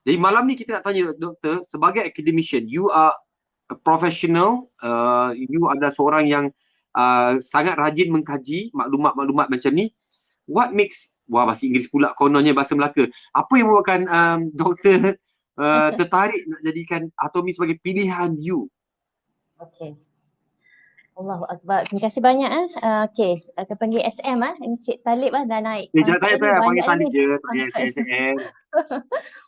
Jadi malam ni kita nak tanya doktor, sebagai academician, you are a professional, you adalah seorang yang sangat rajin mengkaji maklumat-maklumat macam ni. What makes, wah bahasa Inggeris pula kononnya bahasa Melaka. Apa yang membuatkan doktor tertarik nak jadikan atomi sebagai pilihan you? Okey. Allahu Akbar. Terima kasih banyak. Okey, kita panggil SM Encik Talib dah naik Jangan pangkat tanya, ni, panggil banyak Talib ni. je, tak payah SSN.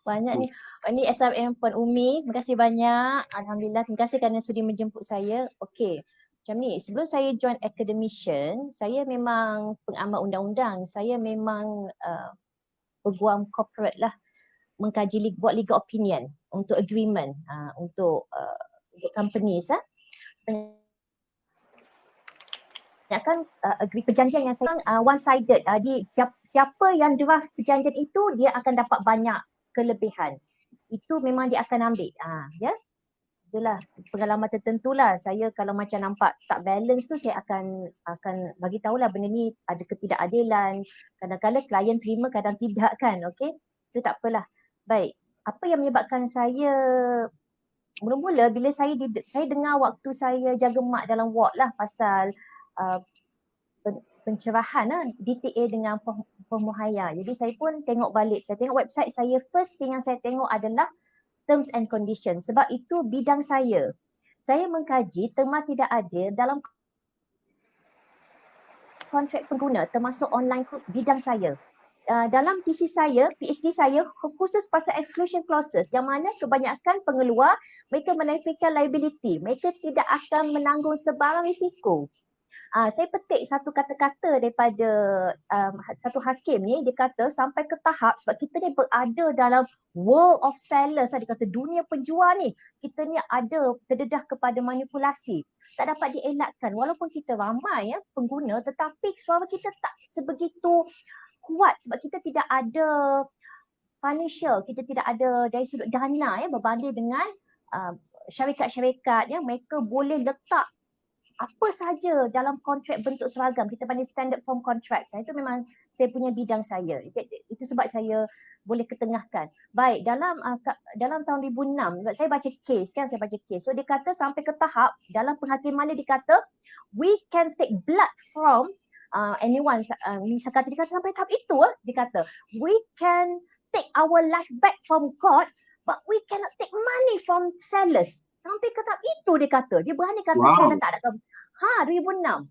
Banyak ni. Ini SRM Puan Umi. Terima kasih banyak. Alhamdulillah. Terima kasih kerana sudi menjemput saya. Okey. Macam ni, sebelum saya join academician, saya memang pengamat undang-undang. Saya memang peguam corporate lah. Mengkaji buat legal opinion untuk agreement, untuk companies. Kan agree perjanjian yang saya one sided, siapa yang draft perjanjian itu dia akan dapat banyak kelebihan, itu memang dia akan ambil. Ya, itulah pengalaman tertentu lah. Saya kalau macam nampak tak balance tu, saya akan bagi tahulah benda ni ada ketidakadilan, kadang-kadang klien terima kadang tidak kan. Okey, itu tak apalah. Baik, apa yang menyebabkan saya mula-mula bila saya dengar waktu saya jaga mak dalam ward lah pasal pencerahan DTA dengan pemuhaya. Jadi saya pun tengok balik. Saya tengok website saya, first thing yang saya tengok adalah terms and conditions. Sebab itu bidang saya. Saya mengkaji terma tidak adil dalam kontrak pengguna termasuk online bidang saya. Dalam thesis saya, PhD saya khusus pasal exclusion clauses yang mana kebanyakan pengeluar mereka menafikan liability. Mereka tidak akan menanggung sebarang risiko. Saya petik satu kata-kata daripada satu hakim ni, dia kata sampai ke tahap sebab kita ni berada dalam world of sellers, dia kata dunia penjual ni, kita ni ada terdedah kepada manipulasi, tak dapat dielakkan walaupun kita ramai pengguna, tetapi suara kita tak sebegitu kuat sebab kita tidak ada financial, kita tidak ada dari sudut dana berbanding dengan syarikat-syarikat mereka boleh letak apa saja dalam kontrak bentuk seragam. Kita panggil standard form contracts. Itu memang saya punya bidang saya. Itu sebab saya boleh ketengahkan. Baik, dalam tahun 2006, saya baca case kan, saya baca case. So dia kata sampai ke tahap dalam penghakiman dia kata we can take blood from anyone. Misalkan dia kata sampai tahap itu, dia kata we can take our life back from God, but we cannot take money from sellers. Sampai ke tahap itu dia kata. Dia berani kata saya tak ada. 2006.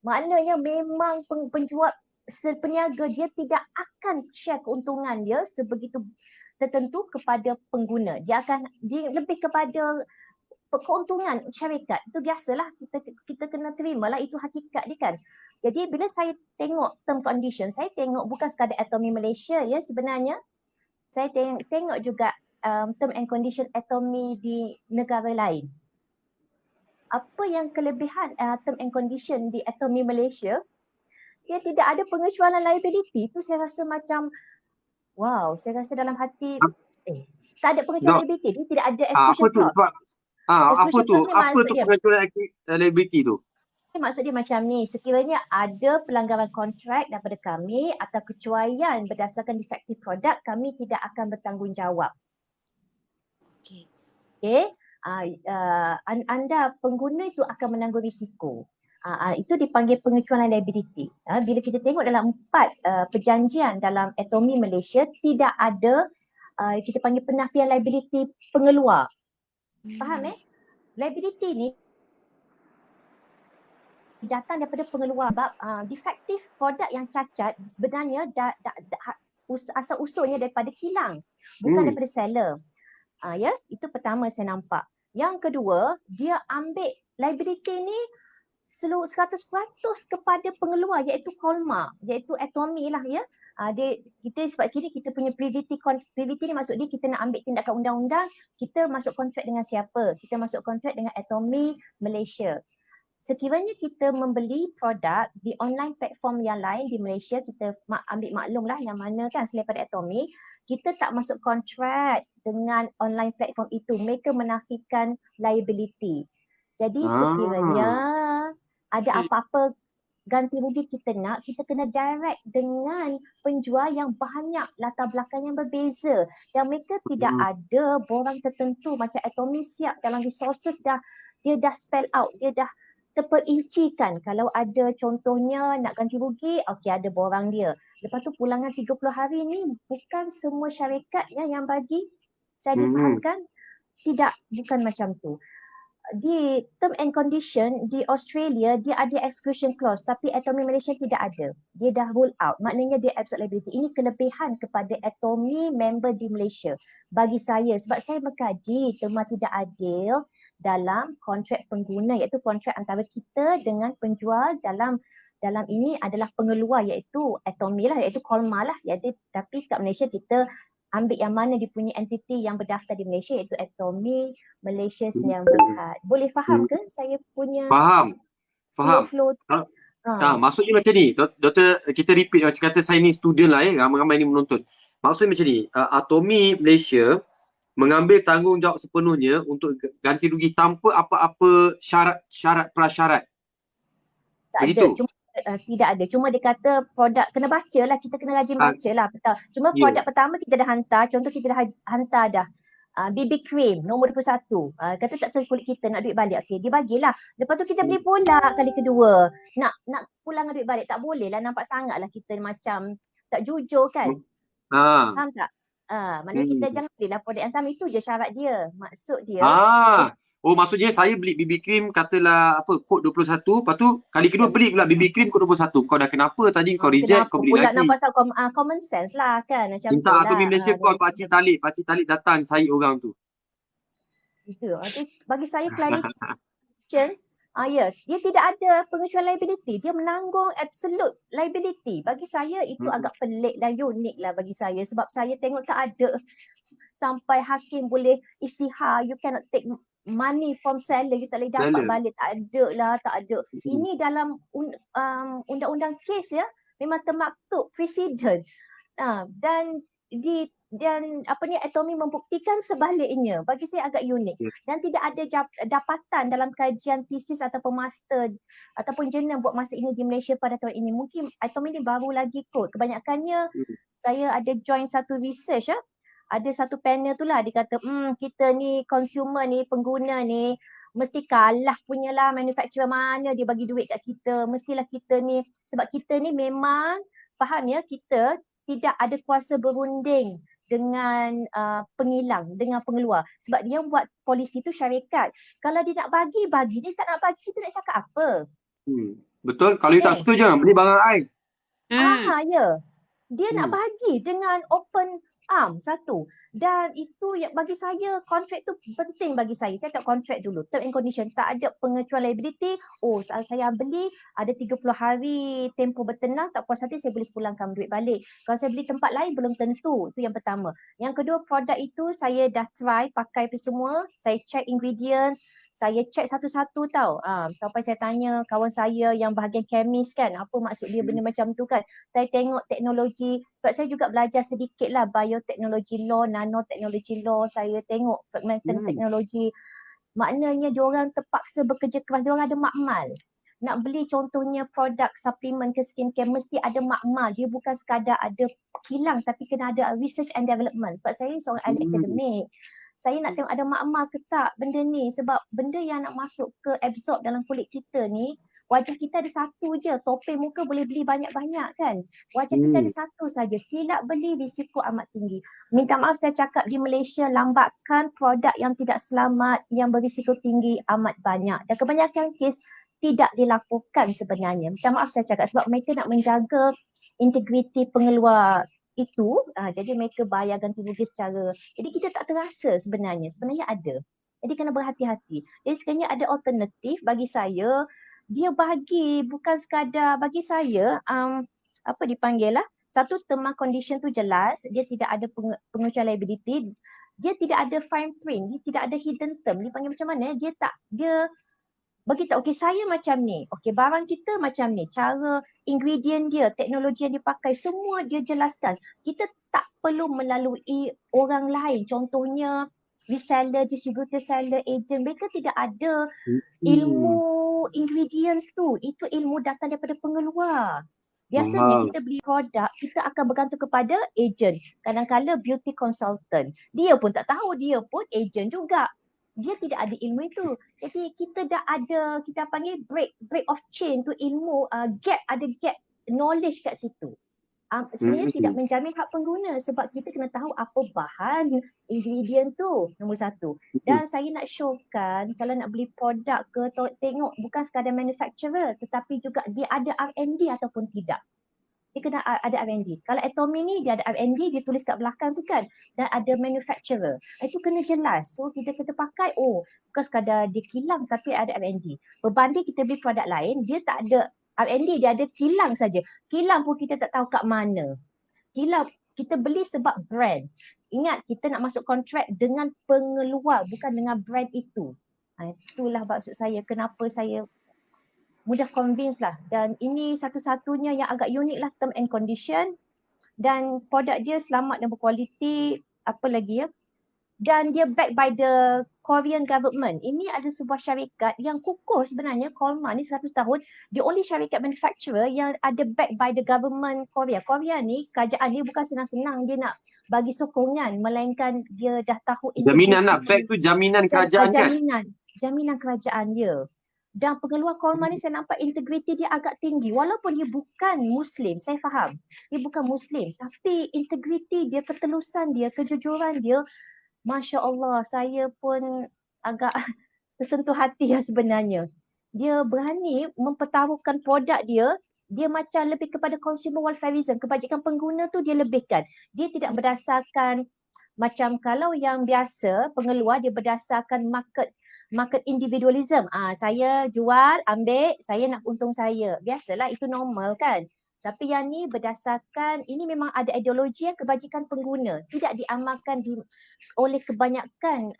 Maknanya memang penjual peniaga dia tidak akan share keuntungan dia sebegitu tertentu kepada pengguna. Dia lebih kepada keuntungan syarikat. Itu biasalah, kita kena terimalah, itu hakikat dia kan. Jadi bila saya tengok term condition, saya tengok bukan sekadar Atomi Malaysia sebenarnya. Saya tengok juga term and condition Atomi di negara lain. Apa yang kelebihan term and condition di Atomi Malaysia, dia tidak ada pengecualian liability. Itu saya rasa macam wow, saya rasa dalam hati tak ada pengecualian liability, dia tidak ada exclusion clause. Apa tu pengecualian liability tu? Maksud dia macam ni, sekiranya ada pelanggaran kontrak daripada kami atau kecuaian berdasarkan defective product, kami tidak akan bertanggungjawab. Okey. Anda pengguna itu akan menanggung risiko. Itu dipanggil pengecualian liability. Bila kita tengok dalam 4 perjanjian dalam Atomi Malaysia, tidak ada kita panggil penafian liability pengeluar. Faham Liability ni datang daripada pengeluar. Defective produk yang cacat sebenarnya asal usulnya daripada kilang, bukan daripada seller. Itu pertama saya nampak. Yang kedua, dia ambil liability ni 100% kepada pengeluar, iaitu Colmar, iaitu Atomi lah kita sebab kini kita punya privity ni maksud dia kita nak ambil tindakan undang-undang, kita masuk kontrak dengan siapa? Kita masuk kontrak dengan Atomi Malaysia. Sekiranya kita membeli produk di online platform yang lain di Malaysia, kita ambil maklum lah yang mana kan selain pada Atomi, kita tak masuk kontrak dengan online platform itu. Mereka menafikan liability. Jadi sekiranya ada apa-apa ganti rugi kita nak, kita kena direct dengan penjual yang banyak latar belakang yang berbeza. Dan mereka tidak ada borang tertentu macam Atomy siap dalam resources dia dah spell out, dia dah terperincikan. Kalau ada contohnya nak ganti rugi, okey ada borang dia. Lepas tu pulangan 30 hari ni bukan semua syarikat yang bagi. Saya difahamkan tidak, bukan macam tu. Di term and condition di Australia dia ada exclusion clause tapi Atomy Malaysia tidak ada. Dia dah rule out. Maknanya dia absolute liability. Ini kelebihan kepada Atomy member di Malaysia. Bagi saya sebab saya mengkaji terma tidak adil dalam kontrak pengguna iaitu kontrak antara kita dengan penjual dalam ini adalah pengeluar iaitu Atomy lah, iaitu Kolma lah. Jadi tapi kat Malaysia kita ambil yang mana dia punya entiti yang berdaftar di Malaysia iaitu Atomy Malaysia Sdn Bhd. Boleh faham ke saya punya Faham. flow? Maksudnya macam ni, Doktor, kita repeat macam kata saya ni student lah ramai-ramai ni menonton. Maksudnya macam ni, Atomy Malaysia mengambil tanggungjawab sepenuhnya untuk ganti rugi tanpa apa-apa syarat prasyarat. Tak Begitu? ada. Tidak ada. Cuma dia kata produk kena baca lah. Kita kena rajin baca lah. Betul. Cuma produk pertama kita dah hantar. Contoh kita dah hantar dah. BB cream nombor 21. Kata tak sesuai kulit kita nak duit balik. Okey, dia bagilah. Lepas tu kita beli pula kali kedua. Nak pulang duit balik. Tak boleh lah. Nampak sangat lah kita macam tak jujur kan. Faham tak? Maknanya kita jangan belilah produk yang sama. Itu je syarat dia. Maksud dia. Oh, maksudnya saya beli BB cream katalah apa kod 21, lepas tu kali kedua beli pula BB cream kod 21. Kau dah kenapa tadi kau reject, kau beli lagi. Nak pasal common sense lah kan macam minta tu lah. Atomy Malaysia call Pakcik Talib datang cari orang tu. Itu. Bagi saya clarification, dia tidak ada pengecualian liability. Dia menanggung absolute liability. Bagi saya itu agak pelik dan unik lah bagi saya sebab saya tengok tak ada sampai hakim boleh isytihar you cannot take money from seller, you tak boleh dapat balik. Tak ada lah, tak ada. Ini dalam undang-undang kes ya, memang termaktub presiden. Dan Atomy membuktikan sebaliknya. Bagi saya agak unik. Dan tidak ada dapatan dalam kajian tesis ataupun master ataupun jurnal buat masa ini di Malaysia pada tahun ini. Mungkin Atomy ni baru lagi kot. Kebanyakannya saya ada join satu research ada satu panel tu lah dia kata kita ni consumer ni, pengguna ni mesti kalah punyalah manufacturer mana dia bagi duit kat kita. Mestilah kita ni, sebab kita ni memang faham ya, kita tidak ada kuasa berunding dengan pengilang, dengan pengeluar. Sebab dia buat polisi tu syarikat. Kalau dia nak bagi, dia tak nak bagi, kita nak cakap apa? Betul, kalau you tak suka jangan beli barang I. Ya. Dia nak bagi dengan open satu. Dan itu yang bagi saya kontrak tu penting bagi saya. Saya tak kontrak dulu. Term and condition tak ada pengecualian liability. Saya beli ada 30 hari tempoh bertenang, tak puas hati saya boleh pulangkan duit balik. Kalau saya beli tempat lain belum tentu. Itu yang pertama. Yang kedua, produk itu saya dah try pakai semua. Saya check ingredient. Saya check satu-satu tau. Sampai saya tanya kawan saya yang bahagian kemis kan, apa maksud dia benda macam tu kan. Saya tengok teknologi, sebab saya juga belajar sedikit lah biotechnology law, nanotechnology law. Saya tengok fragmented teknologi. Maknanya diorang terpaksa bekerja keras, diorang ada makmal. Nak beli contohnya produk suplemen ke skincare mesti ada makmal. Dia bukan sekadar ada kilang tapi kena ada research and development. Sebab saya seorang ahli akademik. Saya nak tengok ada makmal ke tak benda ni. Sebab benda yang nak masuk ke absorb dalam kulit kita ni, wajah kita ada satu je. Topeng muka boleh beli banyak-banyak kan. Wajah kita ada satu saja. Silap beli risiko amat tinggi. Minta maaf saya cakap di Malaysia lambatkan produk yang tidak selamat, yang berisiko tinggi amat banyak. Dan kebanyakan kes tidak dilaporkan sebenarnya. Minta maaf saya cakap sebab mereka nak menjaga integriti pengeluar itu, jadi mereka bayar ganti rugi secara, jadi kita tak terasa sebenarnya ada. Jadi kena berhati-hati. Jadi sekiranya ada alternatif bagi saya, dia bagi bukan sekadar bagi saya, apa dipanggil lah, satu term condition tu jelas, dia tidak ada pengecualian liability, dia tidak ada fine print, dia tidak ada hidden term. Dia panggil macam mana? Dia beritahu, okey saya macam ni, okey barang kita macam ni, cara ingredient dia, teknologi yang dipakai, semua dia jelaskan. Kita tak perlu melalui orang lain, contohnya reseller, distributor, seller, agent, mereka tidak ada ilmu ingredients tu. Itu ilmu datang daripada pengeluar. Biasanya Wow. kita beli produk, kita akan bergantung kepada agent. Kadang-kadang beauty consultant. Dia pun tak tahu, dia pun agent juga. Dia tidak ada ilmu itu. Jadi kita dah ada, kita panggil break of chain tu ilmu, ada gap knowledge kat situ. Sebenarnya tidak menjamin hak pengguna sebab kita kena tahu apa bahan ingredient tu, nombor satu. Dan saya nak showkan kalau nak beli produk ke, tengok bukan sekadar manufacturer tetapi juga dia ada R&D ataupun tidak. Dia kena ada R&D. Kalau Atomy ni dia ada R&D, dia tulis kat belakang tu kan, dan ada manufacturer. Itu kena jelas. So kita pakai, bukan sekadar dia kilang tapi ada R&D. Berbanding kita beli produk lain, dia tak ada R&D, dia ada kilang saja. Kilang pun kita tak tahu kat mana. Kilang kita beli sebab brand. Ingat, kita nak masuk kontrak dengan pengeluar, bukan dengan brand itu. Itulah maksud saya kenapa saya mudah convince lah. Dan ini satu-satunya yang agak unik lah, term and condition. Dan produk dia selamat dan berkualiti. Apa lagi ya? Dan dia backed by the Korean government. Ini ada sebuah syarikat yang kukuh sebenarnya. Kolma ni 100 tahun. The only syarikat manufacturer yang ada backed by the government Korea. Korea ni kerajaan dia bukan senang-senang dia nak bagi sokongan. Melainkan dia dah tahu Jaminan lah. Back tu jaminan kerajaan kan? Jaminan kerajaan dia. Dan pengeluar Kolma ni saya nampak integriti dia agak tinggi. Walaupun dia bukan Muslim, saya faham. Dia bukan Muslim. Tapi integriti dia, ketelusan dia, kejujuran dia, Masya Allah, saya pun agak tersentuh hati ya sebenarnya. Dia berani mempertaruhkan produk dia, dia macam lebih kepada consumer welfareism, kebajikan pengguna tu dia lebihkan. Dia tidak berdasarkan macam kalau yang biasa pengeluar dia berdasarkan market individualism. Saya jual, ambil, saya nak untung saya. Biasalah, itu normal kan. Tapi yang ni berdasarkan, ini memang ada ideologi kebajikan pengguna. Tidak diamalkan oleh kebanyakan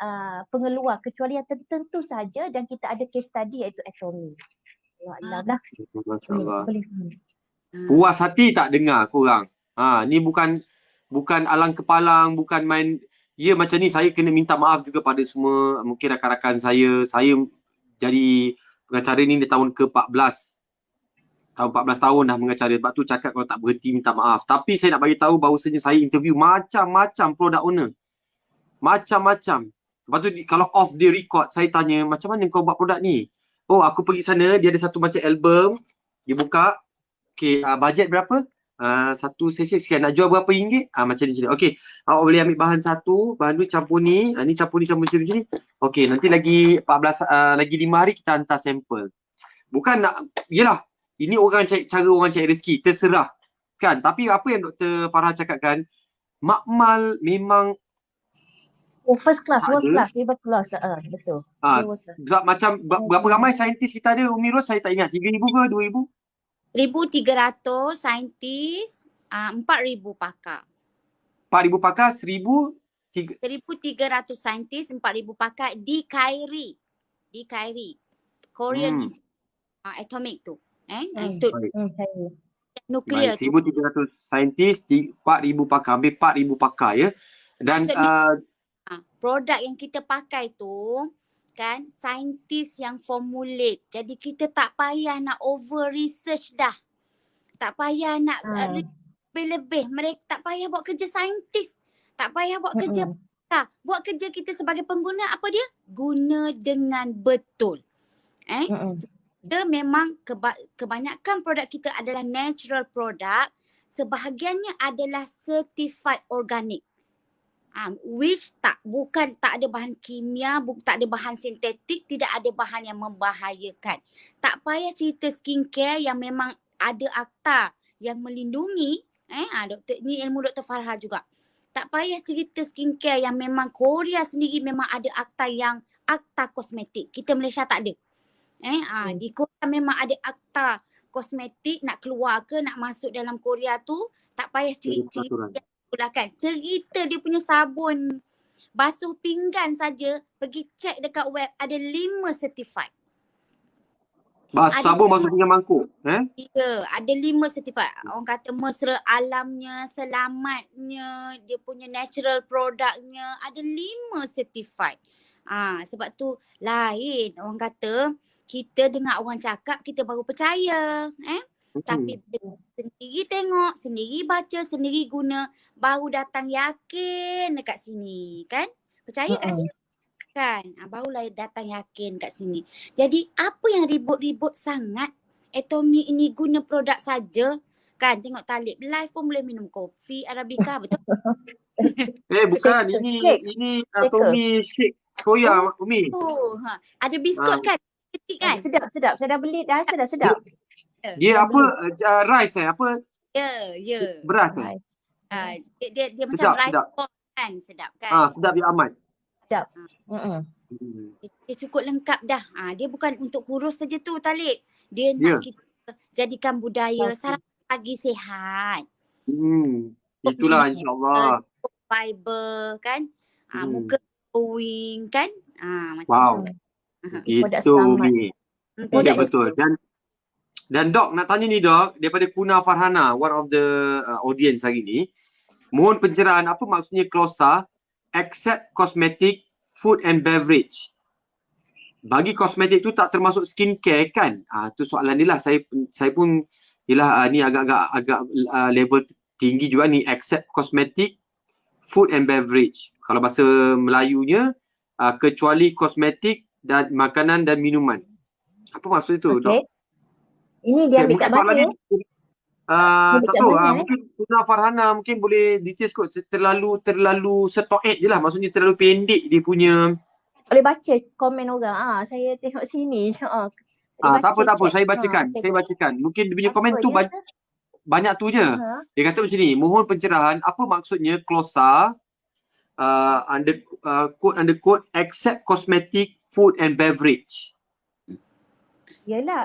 pengeluar kecuali yang tertentu saja, dan kita ada case study iaitu Atomy. Ya Allah lah. Masya Allah. Puas hati tak dengar korang? Ni bukan alang kepalang, bukan main. Ya macam ni saya kena minta maaf juga pada semua mungkin rakan-rakan saya. Saya jadi pengacara ni di tahun ke-14. Tahun 14 tahun dah mengacara. Sebab tu cakap kalau tak berhenti minta maaf. Tapi saya nak bagi tahu bahawasanya saya interview macam-macam product owner. Macam-macam. Lepas tu kalau off the record saya tanya, macam mana kau buat produk ni? Oh, aku pergi sana, dia ada satu macam album. Dia buka. Okay, bajet berapa? Satu sesi sekian. Nak jual berapa ringgit? Macam ni. Okay, awak boleh ambil bahan satu, bahan tu campur ni. Ni campur macam ni. Okay, nanti lagi 14, lagi 5 hari kita hantar sampel. Bukan nak, yelah. Ini cara orang cari rezeki, terserah. Kan? Tapi apa yang Dr. Farah cakapkan, makmal memang first class, world class, betul. Sebab macam berapa ramai saintis kita ada, Umi Ros, saya tak ingat. 3,000 ke 2,000? 1,300 saintis, 4,000 pakar. 4,000 pakar, 1,300 saintis, 4,000 pakar di Kairi. Korean atomic tu. Nuklear tu. 1,300 saintis, 4,000 pakar, hampir 4,000 pakar ya. Dan produk yang kita pakai tu kan saintis yang formulate. Jadi kita tak payah nak over research dah. Tak payah nak lebih-lebih. Mereka tak payah buat kerja saintis. Tak payah buat kerja buat kerja kita sebagai pengguna. Apa dia? Guna dengan betul. Kita memang kebanyakan produk kita adalah natural product. Sebahagiannya adalah certified organic. Which tak ada bahan kimia, tak ada bahan sintetik, tidak ada bahan yang membahayakan. Tak payah cerita skincare yang memang ada akta yang melindungi. Ni ilmu Dr. Farah juga. Tak payah cerita skincare yang memang Korea sendiri memang ada akta kosmetik. Kita Malaysia tak ada. Di Korea memang ada akta kosmetik, nak keluar ke nak masuk dalam Korea tu tak payah cerita kan. Cerita dia punya sabun basuh pinggan saja, pergi cek dekat web ada 5 certified. Sabun basuh pinggan mangkuk. Ya, ada 5 certified. Orang kata mesra alamnya, selamatnya, dia punya natural produknya ada 5 certified. Sebab tu lain orang kata kita dengar orang cakap kita baru percaya. Tapi sendiri tengok, sendiri baca, sendiri guna, baru datang yakin dekat sini kan. Percaya kat sini kan. Barulah datang yakin kat sini. Jadi apa yang ribut-ribut sangat? Atomy ini guna produk saja kan. Tengok Talib live pun boleh minum kopi Arabica, betul? Bukan, ini Atomy shake soya Umi. Ada biskut kan? Kecil kan? Sedap. Saya dah beli dah, sedap. Dia apa rice apa? Ya. Beras. Dia macam rice ball kan, sedap kan? Sedap ya amat. Sedap. Dia cukup lengkap dah. Dia bukan untuk kurus saja tu Talib. Dia nak kita jadikan budaya sarapan pagi sihat. Itulah insya-Allah. Fiber kan? Muka glowing kan? Wow. Gitu Umi. Ya betul. Dan Dok, nak tanya ni Dok, daripada Kuna Farhana, one of the audience hari ni. Mohon pencerahan apa maksudnya KLOSA, except cosmetic, food and beverage. Bagi kosmetik tu tak termasuk skincare kan? Tu soalan ni lah. Saya pun ni agak level tinggi juga ni, except cosmetic, food and beverage. Kalau bahasa Melayunya, kecuali kosmetik dan makanan dan minuman. Apa maksud itu Dok? Ini dia ambil kat mana? Tak tahu. Mungkin Kuna Farhana mungkin boleh details kot. Terlalu setoet je lah. Maksudnya terlalu pendek dia punya. Boleh baca komen orang. Saya tengok sini. Tak apa. Saya bacakan. Mungkin dia punya komen tu banyak tu je. Dia kata macam ni. Mohon pencerahan apa maksudnya KLOSA quote except cosmetic, food and beverage. Yalah,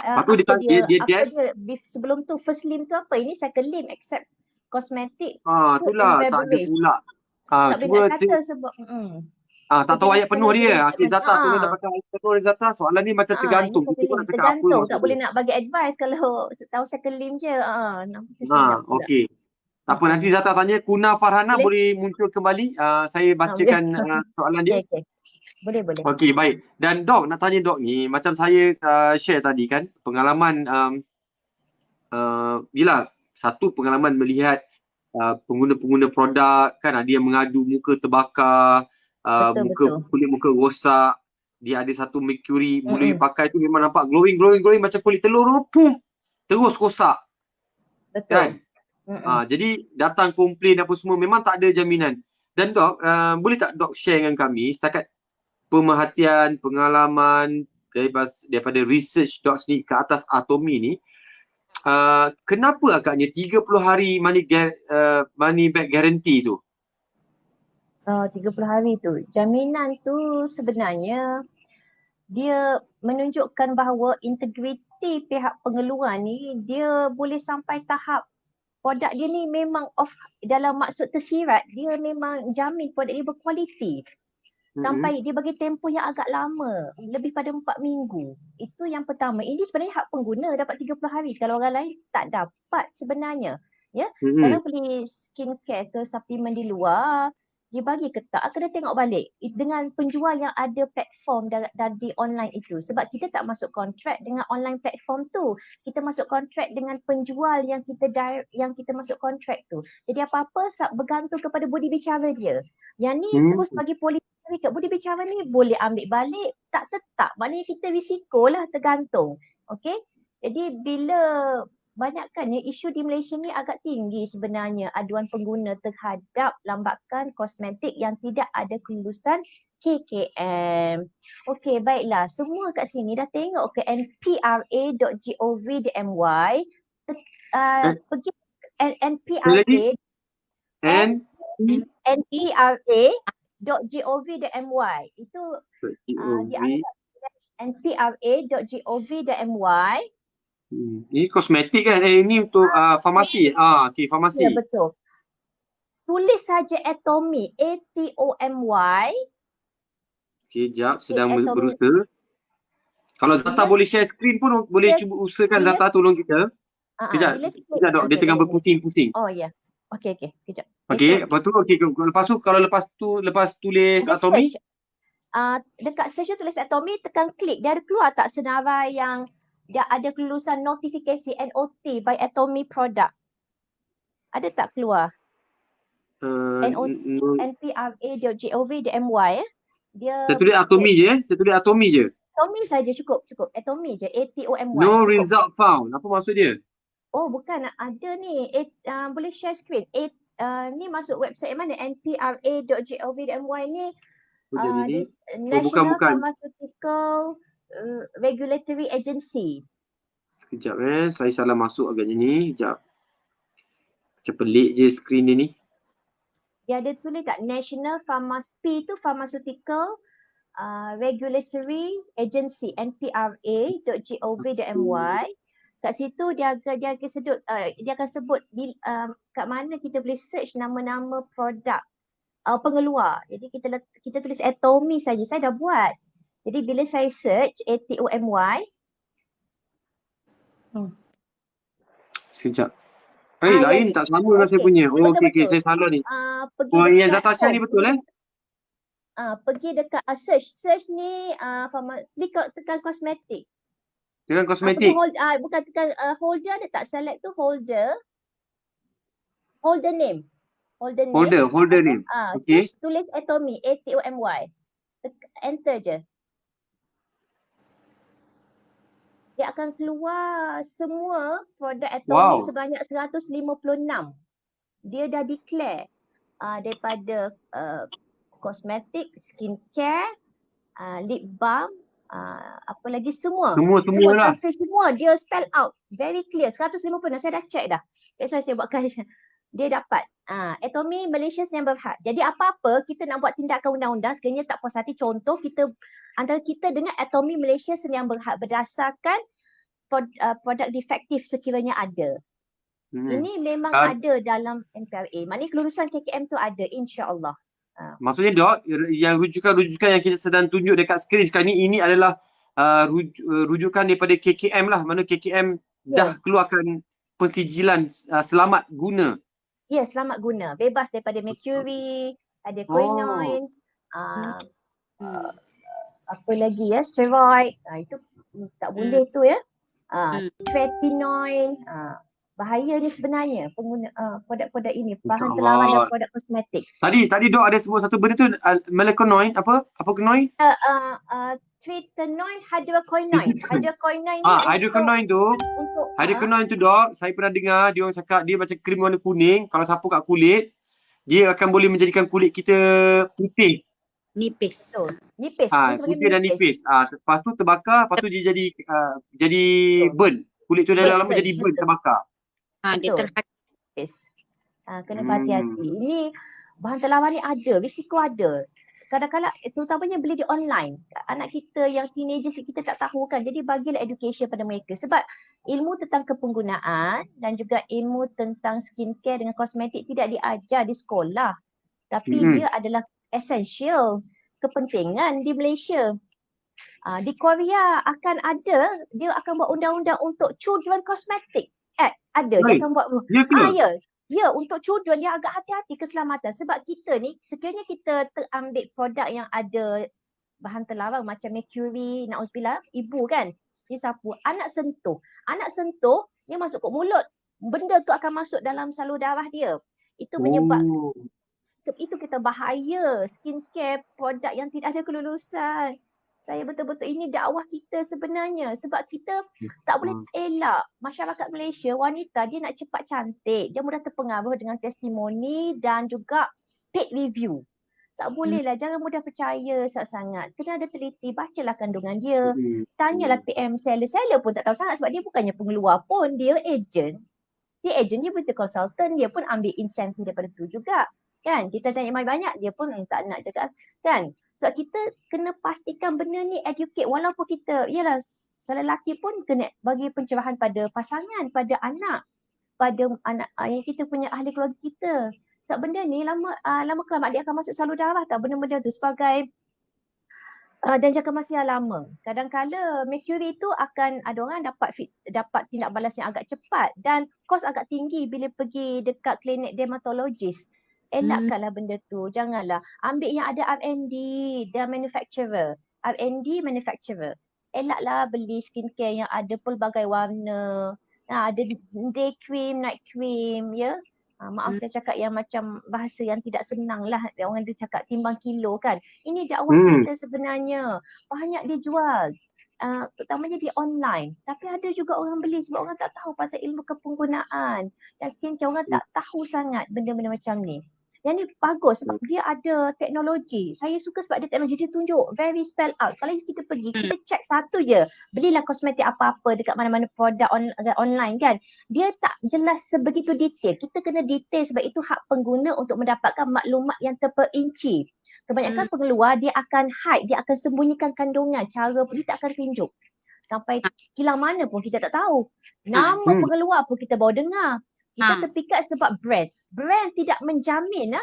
dia sebelum tu first lim tu apa? Ini second lim except cosmetic. Itulah tak ada pula. Cuba kata sebab tak tahu ayat penuh dia. Zata tolong dapatkan ayat penuh dia Zata. Soalan ni macam tergantung. Tergantung. Tak boleh nak bagi advice kalau tahu second lim je. Okey. Tak apa, nanti Zata tanya. Kuna Farhana boleh muncul kembali. Saya bacakan soalan dia. Boleh. Okey, baik. Dan Dok, nak tanya Dok ni, macam saya share tadi kan, pengalaman satu pengalaman melihat pengguna-pengguna produk kan, ada yang mengadu muka terbakar, kulit muka rosak, dia ada satu mercury, mula pakai tu memang nampak glowing macam kulit telur terus rosak. Betul. Kan? Jadi datang komplain apa semua memang tak ada jaminan. Dan Dok, boleh tak Dok share dengan kami setakat pemerhatian, pengalaman daripada research Dok sendiri ke atas Atomy ni, kenapa agaknya 30 hari money back guarantee tu? 30 hari tu. Jaminan tu sebenarnya dia menunjukkan bahawa integriti pihak pengeluar ni dia boleh sampai tahap produk dia ni memang dalam maksud tersirat, dia memang jamin produk dia berkualiti. Sampai dia bagi tempoh yang agak lama, lebih pada 4 minggu. Itu yang pertama. Ini sebenarnya hak pengguna dapat 30 hari. Kalau orang lain tak dapat sebenarnya. Ya, kalau beli skincare ke suplemen di luar, dia bagi ke tak, kena tengok balik dengan penjual yang ada platform di online itu. Sebab kita tak masuk kontrak dengan online platform tu. Kita masuk kontrak dengan penjual yang kita masuk kontrak tu. Jadi apa-apa bergantung kepada budi bicara dia. Yang ni terus bagi polisi kat budi bicara ni boleh ambil balik, tak tetap. Maknanya kita risiko lah, tergantung. Okey? Jadi bila banyakkannya isu di Malaysia ni agak tinggi sebenarnya aduan pengguna terhadap lambakan kosmetik yang tidak ada kelulusan KKM. Okey, baiklah. Semua kat sini dah tengok ke npra.gov.my. Pergi npra.gov.my. Itu npra.gov.my. Ini kosmetik kan? Ini untuk farmasi. Okey, farmasi. Ya, betul. Tulis saja Atomy, ATOMY. Okey, jap, sedang berusaha. Kalau Zata boleh share screen pun boleh cuba usahakan Zata tolong kita. Kejap Dok, dia tengah berputing-puting. Oh ya. Okey, kejap. Okey, lepas tu kalau lepas tulis Atomy. dekat search tu tulis Atomy, tekan klik, dia ada keluar tak senarai yang dia ada kelulusan notifikasi NOT by Atomy product? Ada tak keluar? NOT npra.gov.my dia Saya tulis Atomy je Saya tulis Atomy je. Atomy saja cukup. Atomy je, ATOMY. No cukup. result found. Apa maksud dia? Oh bukan, ada ni. Boleh share screen. Ni masuk website mana? npra.gov.my ni Jadi ni. National bukan. Pharmaceutical Regulatory Agency. Sekejap saya salah masuk agaknya ni. Sekejap. Macam pelik je skrin dia ni. Dia ada tulis tak National P tu Pharmaceutical Regulatory Agency, npra.gov.my. Kat situ dia akan sebut kat mana kita boleh search nama-nama produk pengeluar. Jadi kita tulis Atomy saja. Saya dah buat. Jadi bila saya search ATOMY. Sekejap. Lain tak sama dengan saya punya. Okey, saya salah ni. Yang Zatasha ni betul pergi dekat search ni klik tekan kosmetik. Tekan kosmetik. Bukan tekan holder, ada tak select tu holder name. Holder name. Okey. Tulis Atomy, ATOMY. Enter je. Dia akan keluar semua produk Atomy sebanyak 156. Dia dah declare daripada kosmetik, skincare, lip balm, apa lagi semua lah. Semua dia spell out very clear. 156 saya dah check dah. That's why saya buatkan dia dapat. Atomy Malaysia Sdn Bhd. Jadi apa-apa kita nak buat tindakan undang-undang sekiranya tak puas hati, contoh antara kita dengan Atomy Malaysia Sdn Bhd berdasarkan produk defektif sekiranya ada. Ini memang ada dalam NPRA. Maknanya kelulusan KKM tu ada, insya-Allah. Maksudnya Dok, yang rujukan yang kita sedang tunjuk dekat skrin sekarang ni, ini adalah rujukan daripada KKM lah. Mana KKM dah keluarkan pensijilan selamat guna. Ya, selamat guna. Bebas daripada mercury, ada quinine, apa lagi steroid. Itu tak boleh tu ya. Tretinoin. Bahaya ni sebenarnya produk-produk ini, bahan terlarang dan produk kosmetik. Tadi Dok ada sebut satu benda tu, melatonin, apa quinine? Tretinoin, hydroquinone. Hydroquinone ni hydroquinone tu Dok, saya pernah dengar dia orang cakap dia macam krim warna kuning, kalau sapu kat kulit, dia akan boleh menjadikan kulit kita putih. Nipis. Nipis. Putih dan nipis. Lepas tu terbakar, lepas tu dia jadi burn. Kulit tu dah lama jadi burn, terbakar. Dia terhapis. Kena berhati-hati. Ini bahan terlarang ni ada, risiko ada. Kadang-kadang terutamanya beli di online. Anak kita yang teenagers kita tak tahu kan. Jadi bagilah education pada mereka. Sebab ilmu tentang kepenggunaan dan juga ilmu tentang skincare dengan kosmetik tidak diajar di sekolah. Tapi dia adalah essential, kepentingan di Malaysia. Di Korea akan ada, dia akan buat undang-undang untuk children cosmetic. Ada, dia akan buat ya, untuk children dia agak hati-hati keselamatan sebab kita ni sekiranya kita terambil produk yang ada bahan terlarang macam mercury, nauzubillah, ibu kan dia sapu, anak sentuh dia masuk ke mulut, benda tu akan masuk dalam salur darah dia, itu menyebabkan itu kita bahaya. Skincare produk yang tidak ada kelulusan, saya betul-betul ini dakwah kita sebenarnya sebab kita tak boleh elak. Masyarakat Malaysia, wanita dia nak cepat cantik, dia mudah terpengaruh dengan testimoni dan juga paid review. Tak bolehlah, jangan mudah percaya sangat-sangat. Kena ada teliti, bacalah kandungan dia, tanyalah PM seller. Seller pun tak tahu sangat sebab dia bukannya pengeluar pun, dia agent. Dia butuh konsultan, dia pun ambil insentif daripada tu juga. Kan, kita tanya banyak, dia pun tak nak juga kan. Sebab kita kena pastikan benda ni educate, walaupun kita, yalah, kalau lelaki pun kena bagi pencerahan pada pasangan, pada anak yang kita punya ahli keluarga kita. Sebab benda ni lama kelamaan dia akan masuk salur darah tau, benda-benda tu sebagai dan jangka masa yang lama. Kadang-kala mercury tu akan ada orang dapat tindak balas yang agak cepat dan kos agak tinggi bila pergi dekat klinik dermatologis. Elakkanlah benda tu. Janganlah. Ambil yang ada R&D, dia manufacturer. R&D manufacturer. Elaklah beli skincare yang ada pelbagai warna. Ada day cream, night cream, ya. Maaf saya cakap yang macam bahasa yang tidak senang lah. Orang dia cakap timbang kilo kan. Ini dakwah kita sebenarnya. Banyak dijual. Terutamanya di online. Tapi ada juga orang beli sebab orang tak tahu pasal ilmu kepenggunaan. Dan skincare orang tak tahu sangat benda-benda macam ni. Yang ni bagus sebab dia ada teknologi. Saya suka sebab dia teknologi, dia tunjuk very spell out. Kalau kita pergi, kita check satu je. Belilah kosmetik apa-apa dekat mana-mana produk online kan. Dia tak jelas sebegitu detail. Kita kena detail sebab itu hak pengguna untuk mendapatkan maklumat yang terperinci. Kebanyakan pengeluar dia akan hide, dia akan sembunyikan kandungan. Cara pun dia tak akan tunjuk. Sampai kilang mana pun kita tak tahu. Nama pengeluar pun kita baru dengar. Kita terpikat sebab brand. Brand tidak menjamin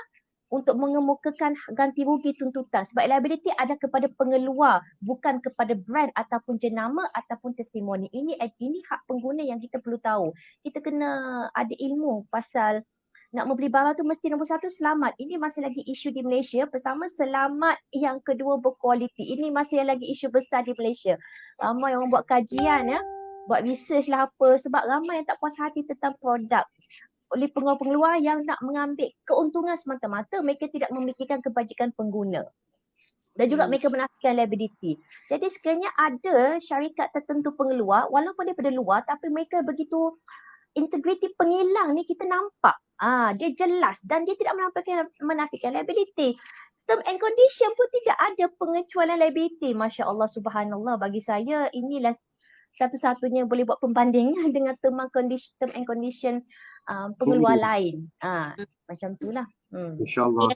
untuk mengemukakan ganti rugi tuntutan. Sebab liability ada kepada pengeluar, bukan kepada brand ataupun jenama ataupun testimoni. Ini hak pengguna yang kita perlu tahu. Kita kena ada ilmu pasal nak membeli barang tu mesti nombor satu selamat. Ini masih lagi isu di Malaysia. Bersama selamat yang kedua berkualiti. Ini masih lagi isu besar di Malaysia. Ramai orang buat kajian buat research lah apa. Sebab ramai yang tak puas hati tentang produk. Oleh pengeluar-pengeluar yang nak mengambil keuntungan semata-mata, mereka tidak memikirkan kebajikan pengguna. Dan juga mereka menafikan liability. Jadi sekiranya ada syarikat tertentu pengeluar, walaupun daripada luar, tapi mereka begitu integriti pengilang ni kita nampak. Dia jelas dan dia tidak menafikan liability. Term and condition pun tidak ada pengecualian liability. Masya Allah, subhanallah. Bagi saya inilah satu-satunya boleh buat pembandingan dengan term and condition pengeluar lain. Macam itulah. InsyaAllah.